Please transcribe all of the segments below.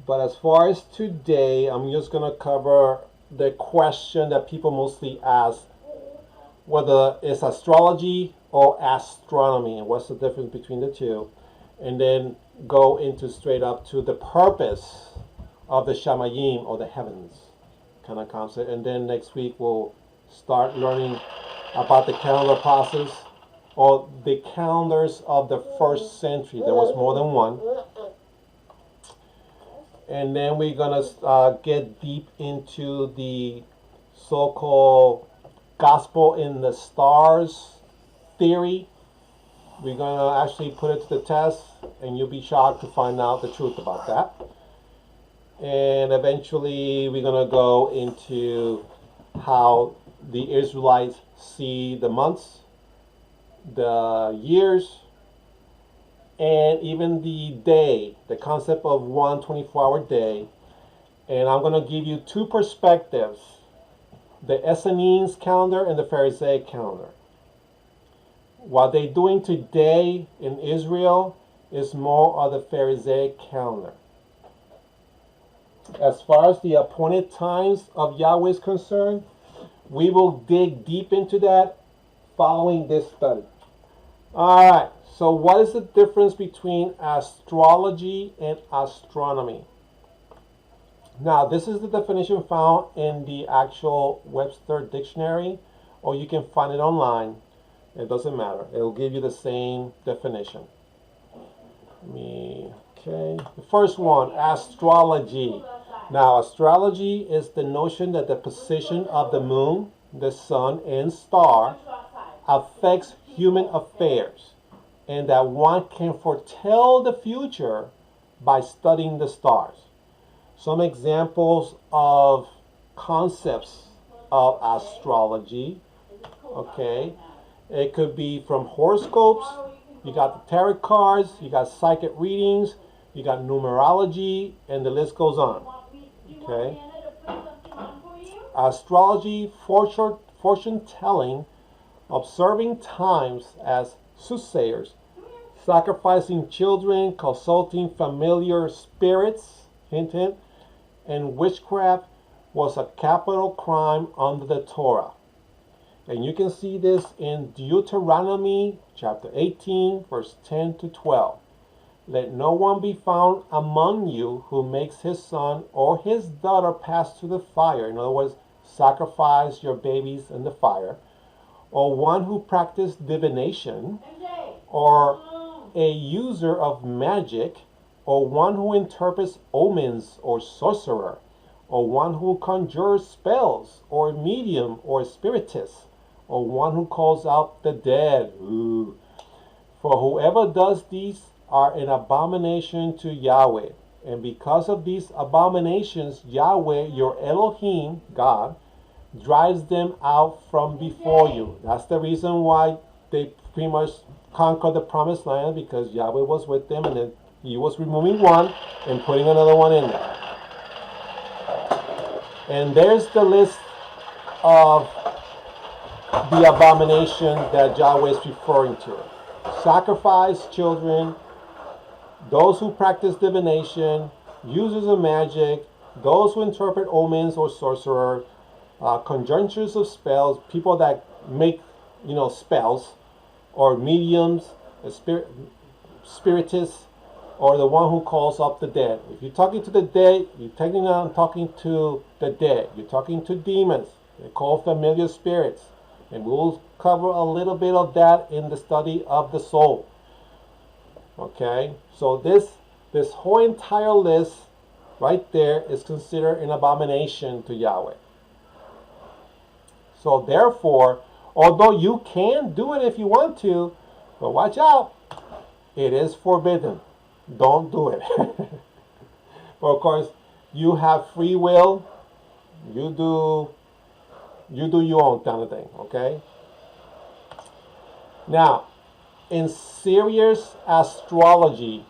But as far as today, I'm just going to cover the question that people mostly ask, whether it's astrology or astronomy, and what's the difference between the two, and then go into straight up to the purpose of the shamayim, or the heavens kind of concept. And then next week we'll start learning about the calendar process, or the calendars of the first century. There was more than one. And then we're going to get deep into the so-called gospel in the stars theory. We're going to actually put it to the test, and you'll be shocked to find out the truth about that. And eventually we're going to go into how the Israelites see the months, the years, and even the day, the concept of one 24-hour day. And I'm going to give you two perspectives, the Essenes calendar and the Pharisaic calendar. What they're doing today in Israel is more of the Pharisaic calendar. As far as the appointed times of Yahweh is concerned, we will dig deep into that following this study. All right, so what is the difference between astrology and astronomy? Now, this is the definition found in the actual Webster dictionary, or you can find it online. It doesn't matter. It will give you the same definition. Okay, the first one, astrology. Now, astrology is the notion that the position of the moon, the sun, and star affects human affairs, and that one can foretell the future by studying the stars. Some examples of concepts of astrology, okay, it could be from horoscopes, you got the tarot cards, you got psychic readings, you got numerology, and the list goes on. Okay. Astrology, fortune telling, observing times as soothsayers, sacrificing children, consulting familiar spirits, hint hint, and witchcraft was a capital crime under the Torah. And you can see this in Deuteronomy chapter 18, verse 10 to 12. Let no one be found among you who makes his son or his daughter pass through the fire. In other words, sacrifice your babies in the fire. Or one who practices divination, or a user of magic, or one who interprets omens, or sorcerer, or one who conjures spells, or medium, or spiritist, or one who calls out the dead. Ooh. For whoever does these are an abomination to Yahweh. And because of these abominations, Yahweh, your Elohim, God, drives them out from before you. That's the reason why they pretty much conquered the promised land, because Yahweh was with them, and then he was removing one and putting another one in there. And there's the list of the abomination that Yahweh is referring to. Sacrifice children, those who practice divination, users of magic, those who interpret omens or sorcerers, conjunctures of spells, people that make, spells, or mediums, spiritists, or the one who calls up the dead. If you're talking to the dead, you're technically not talking to the dead. You're talking to demons. They're called familiar spirits. And we'll cover a little bit of that in the study of the soul. Okay, so this whole entire list right there is considered an abomination to Yahweh. So therefore, although you can do it if you want to, but watch out, it is forbidden. Don't do it. But of course, you have free will. You do your own kind of thing, okay? Now, in serious astrology,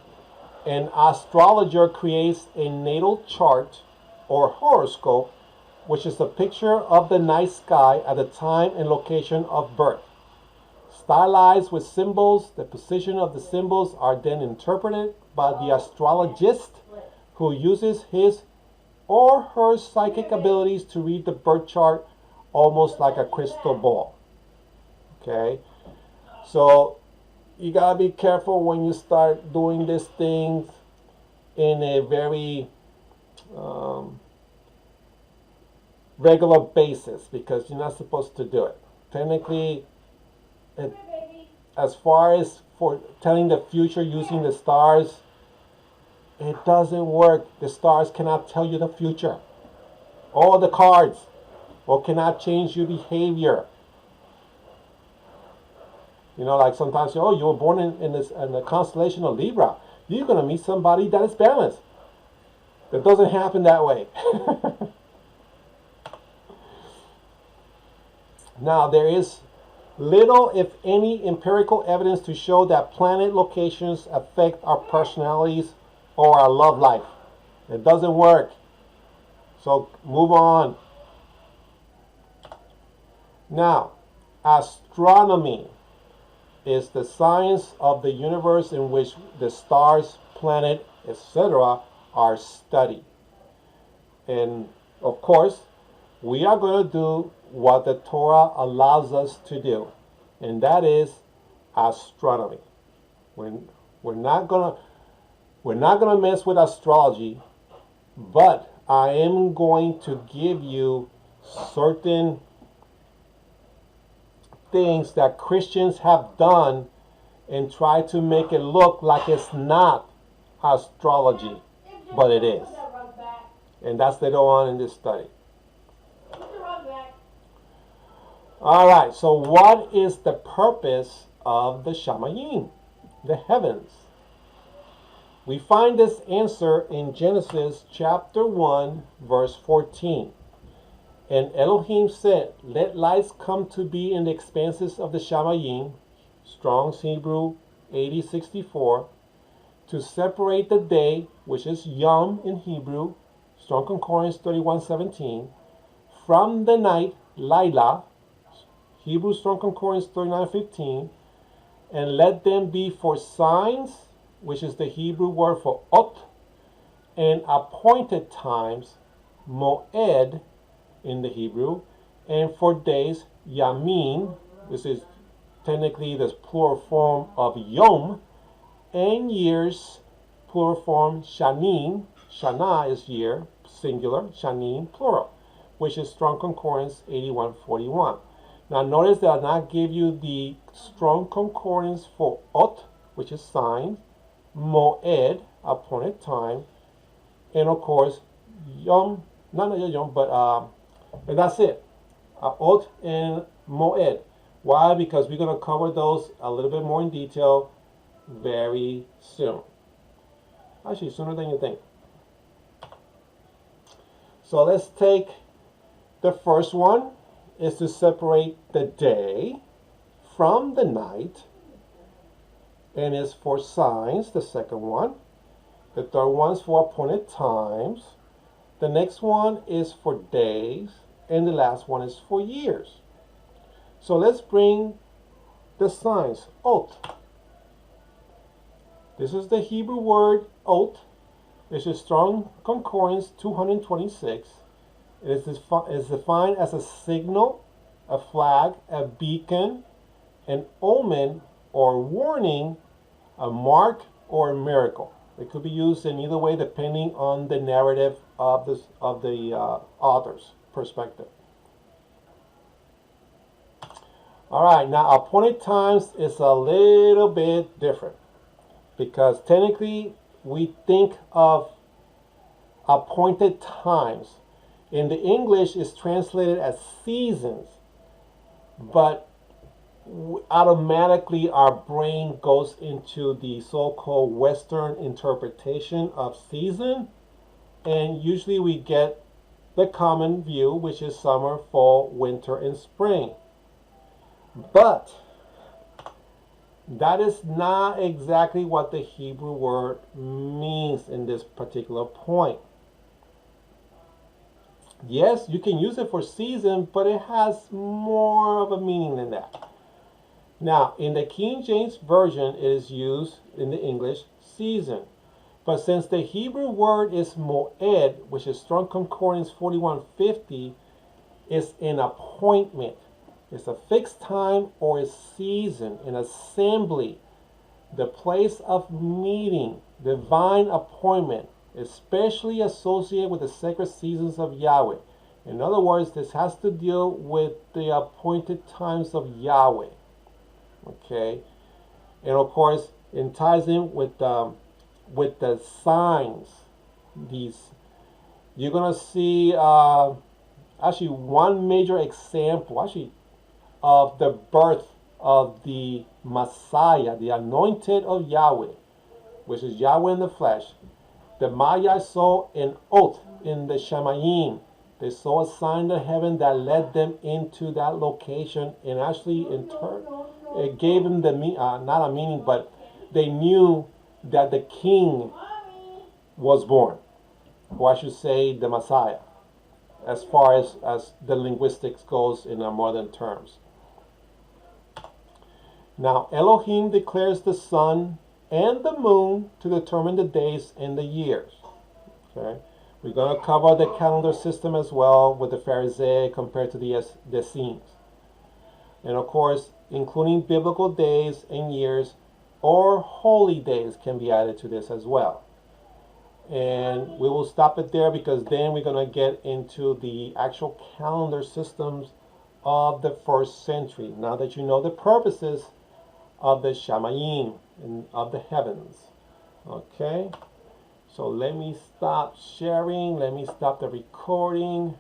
an astrologer creates a natal chart or horoscope, which is a picture of the night sky at the time and location of birth. Stylized with symbols, the position of the symbols are then interpreted by the astrologist who uses his or her psychic abilities to read the birth chart almost like a crystal ball. Okay? So you gotta be careful when you start doing these things in a very regular basis, because you're not supposed to do it. Technically, as far as for telling the future using the stars, it doesn't work. The stars cannot tell you the future. All the cards or cannot change your behavior. You know, like sometimes, oh, you were born in the constellation of Libra. You're going to meet somebody that is balanced. That doesn't happen that way. Now, there is little, if any, empirical evidence to show that planet locations affect our personalities or our love life. It doesn't work. So move on. Now, astronomy is the science of the universe in which the stars, planet, etc. are studied. And of course, we are going to do what the Torah allows us to do, and that is astronomy. We're not gonna mess with astrology, but I am going to give you certain things that Christians have done and try to make it look like it's not astrology, but it is. And that's later on in this study. Alright, so what is the purpose of the Shamayim, the heavens? We find this answer in Genesis chapter 1, verse 14. And Elohim said, let lights come to be in the expanses of the Shamayim, Strong's Hebrew 8064, to separate the day, which is Yom in Hebrew, Strong Concordance 3117, from the night, Laila, Hebrew Strong Concordance 3915, and let them be for signs, which is the Hebrew word for ot, and appointed times, moed in the Hebrew, and for days, yamin, this is technically the plural form of yom, and years, plural form shanim, shana is year, singular, shanim, plural, which is Strong Concordance 8141. Now notice that I not give you the Strong Concordance for ot, which is signs, moed, appointed time, and of course yom, not yom, but and that's it. Ot and moed. Why? Because we're going to cover those a little bit more in detail very soon. Actually, sooner than you think. So let's take the first one, is to separate the day from the night, and is for signs, the second one. The third one is for appointed times. The next one is for days, and the last one is for years. So let's bring the signs. Ot. This is the Hebrew word ot. This is Strong Concordance 226. It is defined as a signal, a flag, a beacon, an omen or warning, a mark, or a miracle. It could be used in either way depending on the narrative of the author's perspective. Alright, now appointed times is a little bit different, because technically we think of appointed times. In the English, it's translated as seasons, but automatically our brain goes into the so-called Western interpretation of season, and usually we get the common view, which is summer, fall, winter, and spring. But that is not exactly what the Hebrew word means in this particular point. Yes, you can use it for season, but it has more of a meaning than that. Now, in the King James Version, it is used in the English season. But since the Hebrew word is moed, which is Strong Concordance 4150, is an appointment. It's a fixed time or a season, an assembly, the place of meeting, divine appointment, especially associated with the sacred seasons of Yahweh. In other words, this has to deal with the appointed times of Yahweh. Okay, and of course, it ties in with the signs. These you're gonna see actually one major example actually of the birth of the Messiah, the anointed of Yahweh, which is Yahweh in the flesh. The Magi saw an oath in the Shamayim. They saw a sign in heaven that led them into that location, and actually in turn it gave them the not a meaning, but they knew that the king was born, or I should say the Messiah, as far as the linguistics goes in our modern terms. Now Elohim declares the sun and the moon to determine the days and the years. Okay, we're going to cover the calendar system as well with the Pharisaic compared to the Essenes. And of course, including biblical days and years or holy days can be added to this as well. And we will stop it there because then we're going to get into the actual calendar systems of the first century. Now that you know the purposes of the Shamayim and of the heavens. Okay, so let me stop sharing. Let me stop the recording.